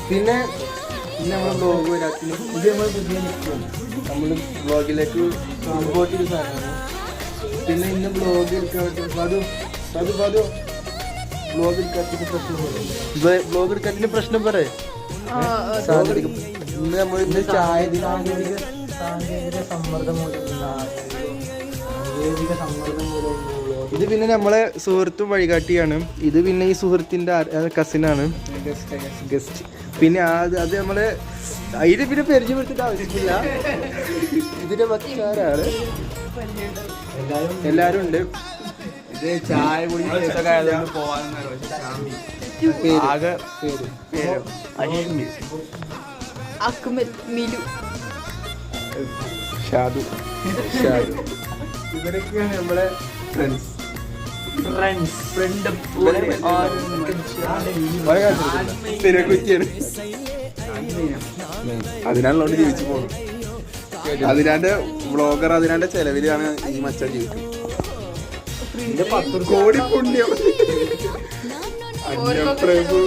പിന്നെ നമ്മളെ ബ്ലോഗ് വരാത്തിന് ഇത് നമ്മൾ പുതിയ നിൽക്കും നമ്മൾ ബ്ലോഗിലേക്ക് ഇമ്പോർട്ട് ചെയ്ത സാധനമാണ്. പിന്നെ ഇന്ന് ബ്ലോഗ് എടുക്കാൻ ബ്ലോഗ് എടുക്കാത്തതിന് പ്രശ്നം പറയേ ഇന്ന് നമ്മൾ ഇന്ന് സാങ്കേതിക സമ്മർദ്ദം മൂലം ഇത് പിന്നെ നമ്മളെ സുഹൃത്തും വഴികാട്ടിയാണ്. ഇത് പിന്നെ ഈ സുഹൃത്തിന്റെ കസിനാണ് ഗസ്റ്റ്. പിന്നെ അത് നമ്മള് അതിന് പിന്നെ പരിചയപ്പെടുത്തിട്ട് ആവശ്യമില്ല. ഇതിന്റെ മറ്റാരാണ് എല്ലാരും ഉണ്ട്. ഇത് ചായ കുടി ആകെ ഇവരൊക്കെയാണ് നമ്മളെ ഫ്രണ്ട്സ്. അതിനാണല്ലോ ജീവിച്ചു പോകുന്നത്. അതിനാന്റെ വ്ളോഗർ അതിനാന്റെ ചെലവിലാണ് ഈ മച്ച ജീവിക്കുന്നത്. കോടി പുണ്യം പ്രഭു